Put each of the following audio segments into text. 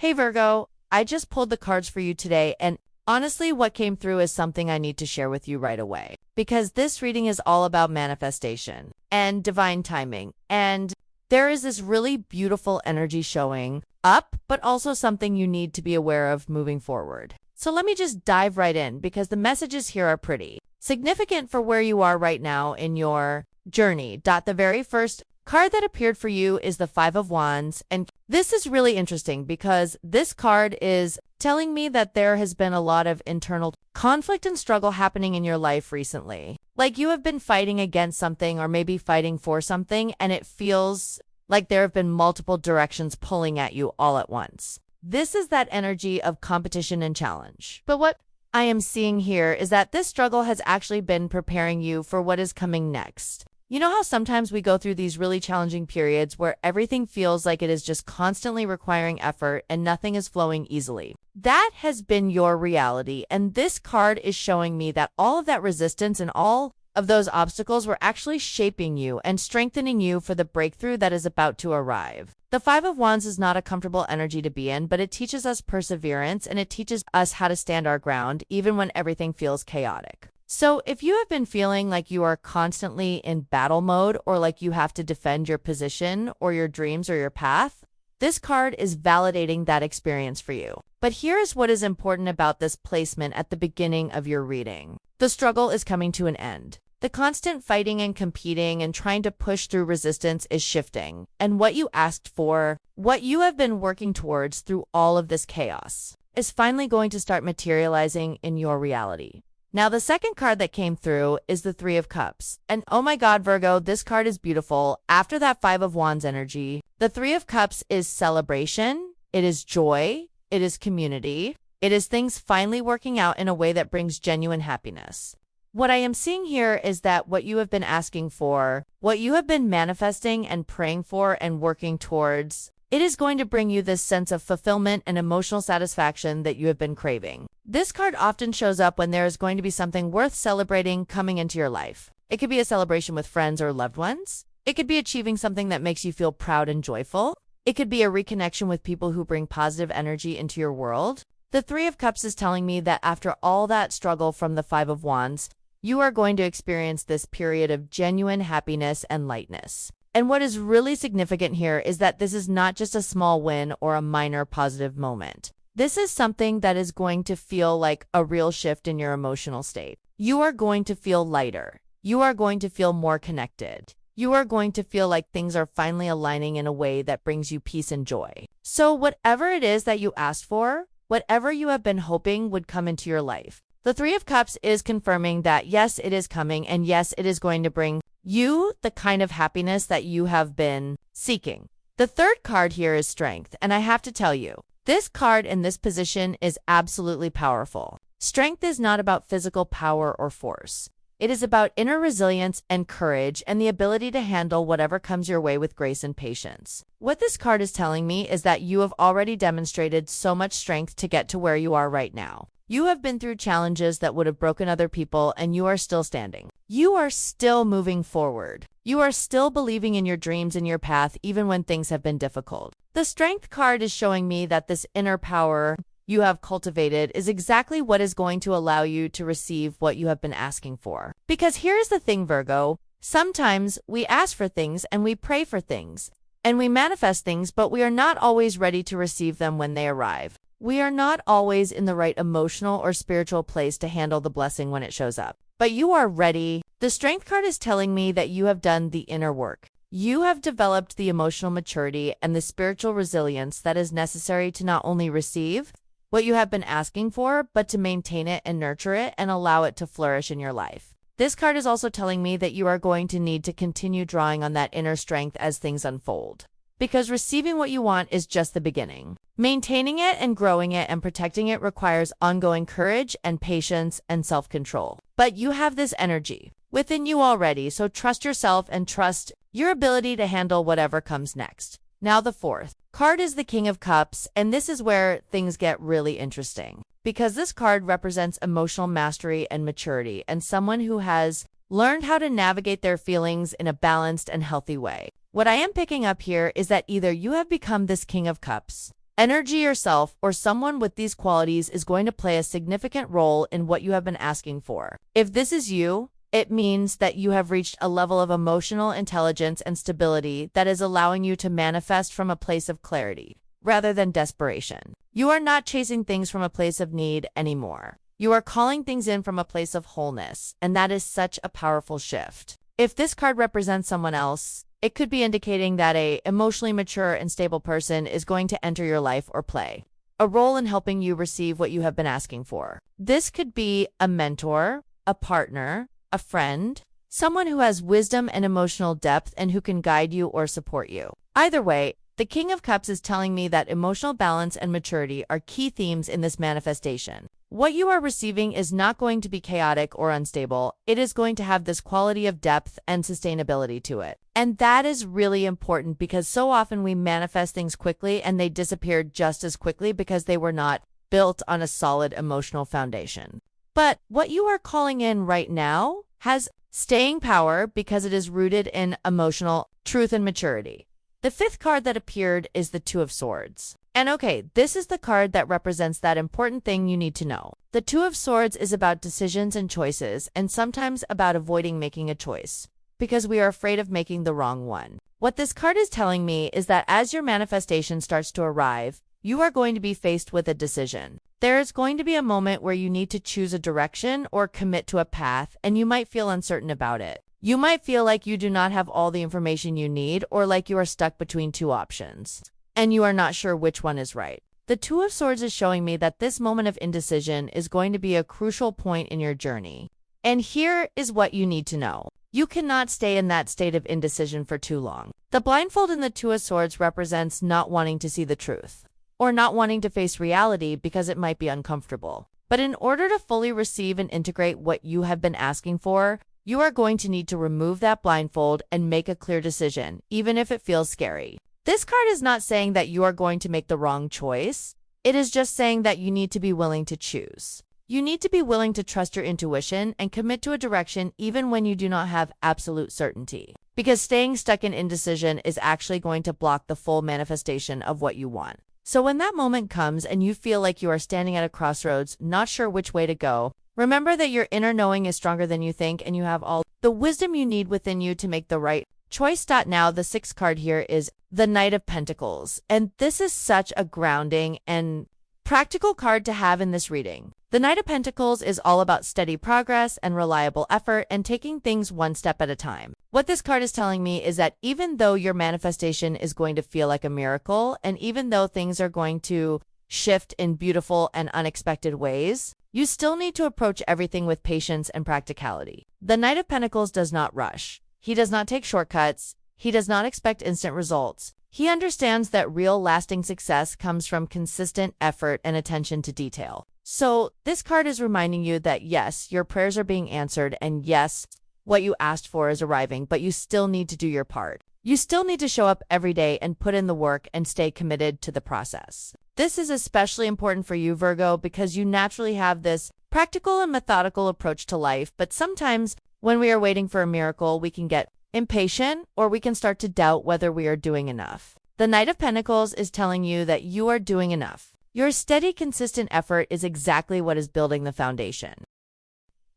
Hey Virgo, I just pulled the cards for you today, and honestly, what came through is something I need to share with you right away. Because this reading is all about manifestation and divine timing. And there is this really beautiful energy showing up, but also something you need to be aware of moving forward. So let me just dive right in because the messages here are pretty significant for where you are right now in your journey. The very first card that appeared for you is the Five of Wands, and this is really interesting because this card is telling me that there has been a lot of internal conflict and struggle happening in your life recently. Like you have been fighting against something or maybe fighting for something, and it feels like there have been multiple directions pulling at you all at once. This is that energy of competition and challenge. But what I am seeing here is that this struggle has actually been preparing you for what is coming next. You know how sometimes we go through these really challenging periods where everything feels like it is just constantly requiring effort and nothing is flowing easily? That has been your reality, and this card is showing me that all of that resistance and all of those obstacles were actually shaping you and strengthening you for the breakthrough that is about to arrive. The Five of Wands is not a comfortable energy to be in, but it teaches us perseverance and it teaches us how to stand our ground even when everything feels chaotic. So if you have been feeling like you are constantly in battle mode or like you have to defend your position or your dreams or your path, this card is validating that experience for you. But here is what is important about this placement at the beginning of your reading. The struggle is coming to an end. The constant fighting and competing and trying to push through resistance is shifting. And what you asked for, what you have been working towards through all of this chaos, is finally going to start materializing in your reality. Now, the second card that came through is the Three of Cups. And oh my God, Virgo, this card is beautiful. After that Five of Wands energy, the Three of Cups is celebration, it is joy, it is community, it is things finally working out in a way that brings genuine happiness. What I am seeing here is that what you have been asking for, what you have been manifesting and praying for and working towards, it is going to bring you this sense of fulfillment and emotional satisfaction that you have been craving. This card often shows up when there is going to be something worth celebrating coming into your life. It could be a celebration with friends or loved ones. It could be achieving something that makes you feel proud and joyful. It could be a reconnection with people who bring positive energy into your world. The Three of Cups is telling me that after all that struggle from the Five of Wands, you are going to experience this period of genuine happiness and lightness. And what is really significant here is that this is not just a small win or a minor positive moment. This is something that is going to feel like a real shift in your emotional state. You are going to feel lighter. You are going to feel more connected. You are going to feel like things are finally aligning in a way that brings you peace and joy. So whatever it is that you asked for, whatever you have been hoping would come into your life, the Three of Cups is confirming that yes, it is coming, and yes, it is going to bring you the kind of happiness that you have been seeking. The third card here is Strength, and I have to tell you, this card in this position is absolutely powerful. Strength is not about physical power or force. It is about inner resilience and courage and the ability to handle whatever comes your way with grace and patience. What this card is telling me is that you have already demonstrated so much strength to get to where you are right now. You have been through challenges that would have broken other people, and you are still standing. You are still moving forward. You are still believing in your dreams and your path, even when things have been difficult. The Strength card is showing me that this inner power you have cultivated is exactly what is going to allow you to receive what you have been asking for. Because here's the thing, Virgo. Sometimes we ask for things and we pray for things and we manifest things, but we are not always ready to receive them when they arrive. We are not always in the right emotional or spiritual place to handle the blessing when it shows up. But you are ready. The Strength card is telling me that you have done the inner work. You have developed the emotional maturity and the spiritual resilience that is necessary to not only receive what you have been asking for, but to maintain it and nurture it and allow it to flourish in your life. This card is also telling me that you are going to need to continue drawing on that inner strength as things unfold. Because receiving what you want is just the beginning. Maintaining it and growing it and protecting it requires ongoing courage and patience and self-control. But you have this energy within you already, so trust yourself and trust your ability to handle whatever comes next. Now the fourth card is the King of Cups, and this is where things get really interesting. Because this card represents emotional mastery and maturity and someone who has learned how to navigate their feelings in a balanced and healthy way. What I am picking up here is that either you have become this King of Cups, energy yourself, or someone with these qualities is going to play a significant role in what you have been asking for. If this is you, it means that you have reached a level of emotional intelligence and stability that is allowing you to manifest from a place of clarity rather than desperation. You are not chasing things from a place of need anymore. You are calling things in from a place of wholeness, and that is such a powerful shift. If this card represents someone else, it could be indicating that an emotionally mature and stable person is going to enter your life or play a role in helping you receive what you have been asking for. This could be a mentor, a partner, a friend, someone who has wisdom and emotional depth and who can guide you or support you. Either way, the King of Cups is telling me that emotional balance and maturity are key themes in this manifestation. What you are receiving is not going to be chaotic or unstable. It is going to have this quality of depth and sustainability to it. And that is really important because so often we manifest things quickly and they disappear just as quickly because they were not built on a solid emotional foundation. But what you are calling in right now has staying power because it is rooted in emotional truth and maturity. The fifth card that appeared is the Two of Swords. And okay, this is the card that represents that important thing you need to know. The Two of Swords is about decisions and choices, and sometimes about avoiding making a choice, because we are afraid of making the wrong one. What this card is telling me is that as your manifestation starts to arrive, you are going to be faced with a decision. There is going to be a moment where you need to choose a direction or commit to a path, and you might feel uncertain about it. You might feel like you do not have all the information you need, or like you are stuck between two options, and you are not sure which one is right. The Two of Swords is showing me that this moment of indecision is going to be a crucial point in your journey. And here is what you need to know. You cannot stay in that state of indecision for too long. The blindfold in the Two of Swords represents not wanting to see the truth, or not wanting to face reality because it might be uncomfortable. But in order to fully receive and integrate what you have been asking for, you are going to need to remove that blindfold and make a clear decision, even if it feels scary. This card is not saying that you are going to make the wrong choice. It is just saying that you need to be willing to choose. You need to be willing to trust your intuition and commit to a direction even when you do not have absolute certainty. Because staying stuck in indecision is actually going to block the full manifestation of what you want. So when that moment comes and you feel like you are standing at a crossroads, not sure which way to go, remember that your inner knowing is stronger than you think and you have all the wisdom you need within you to make the right choice. Now, the sixth card here is the Knight of Pentacles, and this is such a grounding and practical card to have in this reading. The Knight of Pentacles is all about steady progress and reliable effort and taking things one step at a time. What this card is telling me is that even though your manifestation is going to feel like a miracle, and even though things are going to shift in beautiful and unexpected ways, you still need to approach everything with patience and practicality. The Knight of Pentacles does not rush. He does not take shortcuts. He does not expect instant results. He understands that real lasting success comes from consistent effort and attention to detail. So this card is reminding you that yes, your prayers are being answered, and yes, what you asked for is arriving, but you still need to do your part. You still need to show up every day and put in the work and stay committed to the process. This is especially important for you, Virgo, because you naturally have this practical and methodical approach to life, but sometimes when we are waiting for a miracle, we can get impatient or we can start to doubt whether we are doing enough. The Knight of Pentacles is telling you that you are doing enough. Your steady, consistent effort is exactly what is building the foundation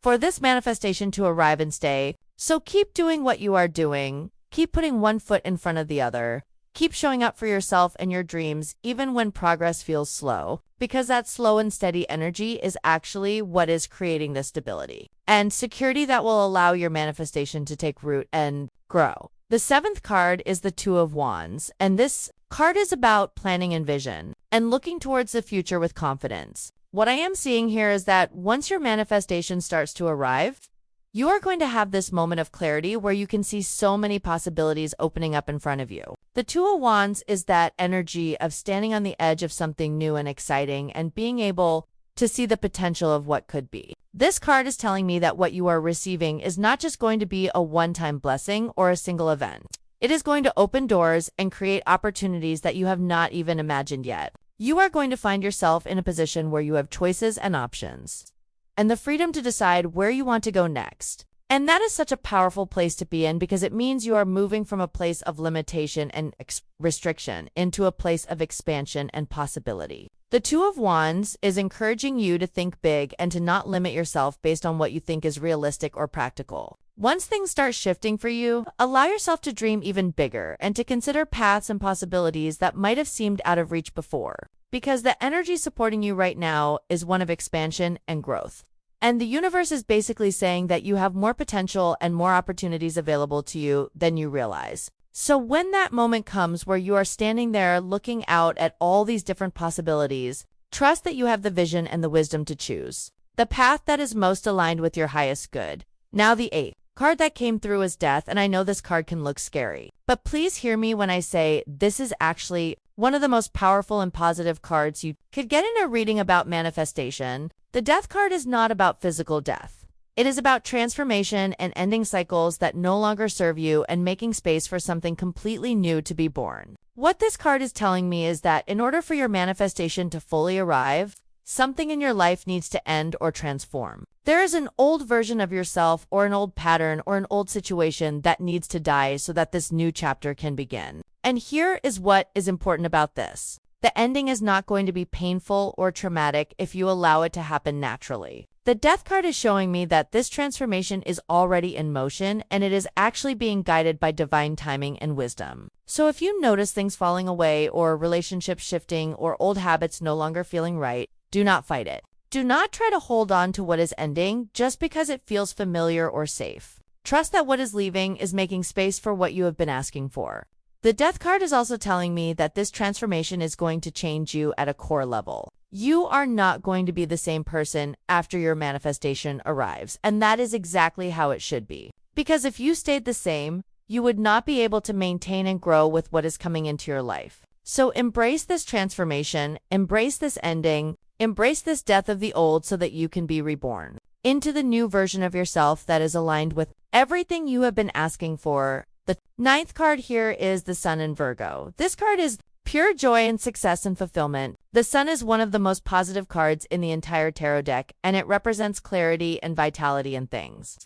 for this manifestation to arrive and stay. So keep doing what you are doing. Keep putting one foot in front of the other. Keep showing up for yourself and your dreams, even when progress feels slow, because that slow and steady energy is actually what is creating the stability and security that will allow your manifestation to take root and grow. The seventh card is the Two of Wands, and this card is about planning and vision and looking towards the future with confidence. What I am seeing here is that once your manifestation starts to arrive, you are going to have this moment of clarity where you can see so many possibilities opening up in front of you. The Two of Wands is that energy of standing on the edge of something new and exciting and being able to see the potential of what could be. This card is telling me that what you are receiving is not just going to be a one-time blessing or a single event. It is going to open doors and create opportunities that you have not even imagined yet. You are going to find yourself in a position where you have choices and options, and the freedom to decide where you want to go next. And that is such a powerful place to be in because it means you are moving from a place of limitation and restriction into a place of expansion and possibility. The Two of Wands is encouraging you to think big and to not limit yourself based on what you think is realistic or practical. Once things start shifting for you, allow yourself to dream even bigger and to consider paths and possibilities that might have seemed out of reach before. Because the energy supporting you right now is one of expansion and growth. And the universe is basically saying that you have more potential and more opportunities available to you than you realize. So when that moment comes where you are standing there looking out at all these different possibilities, trust that you have the vision and the wisdom to choose the path that is most aligned with your highest good. Now the 8th card that came through is Death, and I know this card can look scary. But please hear me when I say this is actually one of the most powerful and positive cards you could get in a reading about manifestation. The Death card is not about physical death. It is about transformation and ending cycles that no longer serve you and making space for something completely new to be born. What this card is telling me is that in order for your manifestation to fully arrive, something in your life needs to end or transform. There is an old version of yourself or an old pattern or an old situation that needs to die so that this new chapter can begin. And here is what is important about this. The ending is not going to be painful or traumatic if you allow it to happen naturally. The Death card is showing me that this transformation is already in motion and it is actually being guided by divine timing and wisdom. So if you notice things falling away or relationships shifting or old habits no longer feeling right, do not fight it. Do not try to hold on to what is ending just because it feels familiar or safe. Trust that what is leaving is making space for what you have been asking for. The Death card is also telling me that this transformation is going to change you at a core level. You are not going to be the same person after your manifestation arrives, and that is exactly how it should be. Because if you stayed the same, you would not be able to maintain and grow with what is coming into your life. So embrace this transformation, embrace this ending, embrace this death of the old so that you can be reborn into the new version of yourself that is aligned with everything you have been asking for. The 9th card here is the Sun in Virgo. This card is pure joy and success and fulfillment. The Sun is one of the most positive cards in the entire tarot deck, and it represents clarity and vitality in things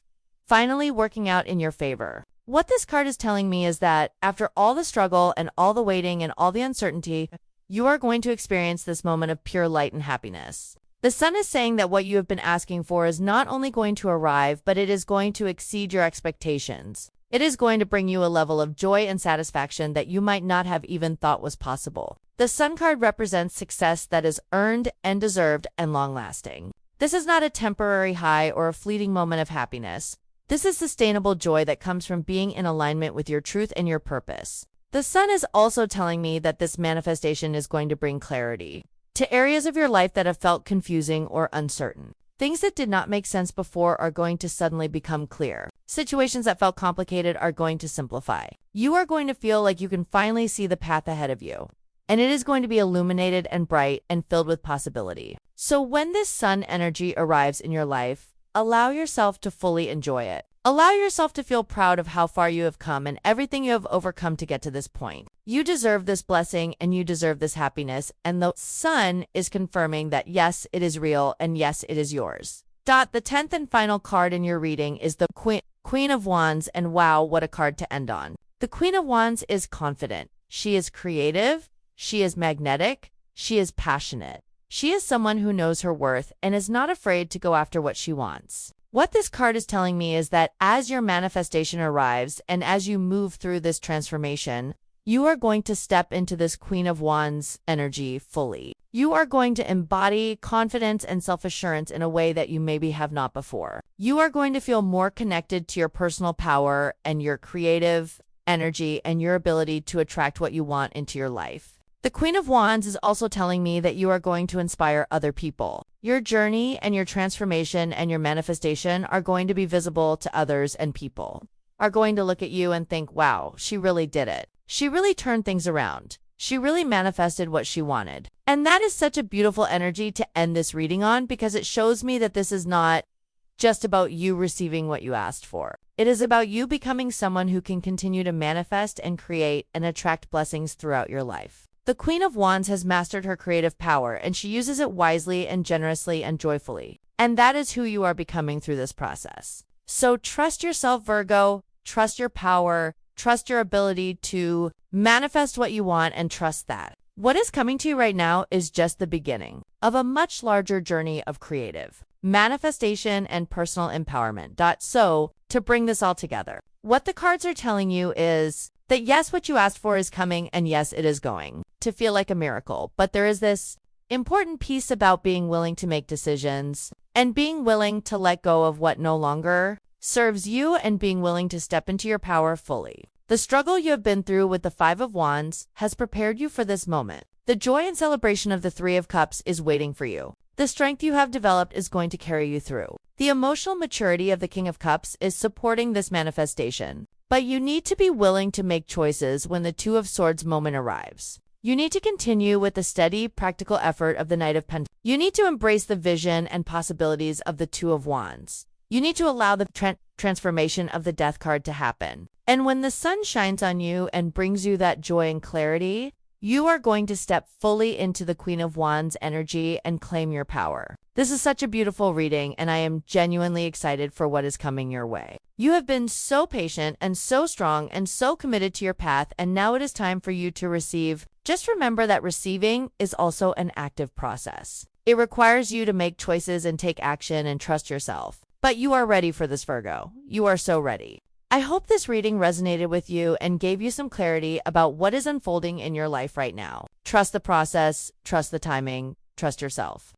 finally working out in your favor. What this card is telling me is that after all the struggle and all the waiting and all the uncertainty, you are going to experience this moment of pure light and happiness. The Sun is saying that what you have been asking for is not only going to arrive, but it is going to exceed your expectations. It is going to bring you a level of joy and satisfaction that you might not have even thought was possible. The Sun card represents success that is earned and deserved and long-lasting. This is not a temporary high or a fleeting moment of happiness. This is sustainable joy that comes from being in alignment with your truth and your purpose. The Sun is also telling me that this manifestation is going to bring clarity to areas of your life that have felt confusing or uncertain. Things that did not make sense before are going to suddenly become clear. Situations that felt complicated are going to simplify. You are going to feel like you can finally see the path ahead of you, and it is going to be illuminated and bright and filled with possibility. So when this Sun energy arrives in your life, allow yourself to fully enjoy it. Allow yourself to feel proud of how far you have come and everything you have overcome to get to this point. You deserve this blessing and you deserve this happiness, and the Sun is confirming that yes, it is real and yes, it is yours. The 10th and final card in your reading is the Queen of Wands, and wow, what a card to end on. The Queen of Wands is confident. She is creative. She is magnetic. She is passionate. She is someone who knows her worth and is not afraid to go after what she wants. What this card is telling me is that as your manifestation arrives and as you move through this transformation, you are going to step into this Queen of Wands energy fully. You are going to embody confidence and self-assurance in a way that you maybe have not before. You are going to feel more connected to your personal power and your creative energy and your ability to attract what you want into your life. The Queen of Wands is also telling me that you are going to inspire other people. Your journey and your transformation and your manifestation are going to be visible to others, and people are going to look at you and think, wow, she really did it. She really turned things around. She really manifested what she wanted. And that is such a beautiful energy to end this reading on, because it shows me that this is not just about you receiving what you asked for. It is about you becoming someone who can continue to manifest and create and attract blessings throughout your life. The Queen of Wands has mastered her creative power, and she uses it wisely and generously and joyfully. And that is who you are becoming through this process. So trust yourself, Virgo. Trust your power. Trust your ability to manifest what you want and trust that. What is coming to you right now is just the beginning of a much larger journey of creative manifestation and personal empowerment. So, to bring this all together, what the cards are telling you is that yes, what you asked for is coming, and yes, it is going to feel like a miracle. But there is this important piece about being willing to make decisions and being willing to let go of what no longer serves you and being willing to step into your power fully. The struggle you have been through with the Five of Wands has prepared you for this moment. The joy and celebration of the Three of Cups is waiting for you. The strength you have developed is going to carry you through. The emotional maturity of the King of Cups is supporting this manifestation. But you need to be willing to make choices when the Two of Swords moment arrives. You need to continue with the steady, practical effort of the Knight of Pentacles. You need to embrace the vision and possibilities of the Two of Wands. You need to allow the transformation of the Death card to happen. And when the sun shines on you and brings you that joy and clarity, you are going to step fully into the Queen of Wands energy and claim your power. This is such a beautiful reading, and I am genuinely excited for what is coming your way. You have been so patient and so strong and so committed to your path, and now it is time for you to receive. Just remember that receiving is also an active process. It requires you to make choices and take action and trust yourself. But you are ready for this, Virgo. You are so ready. I hope this reading resonated with you and gave you some clarity about what is unfolding in your life right now. Trust the process, trust the timing, trust yourself.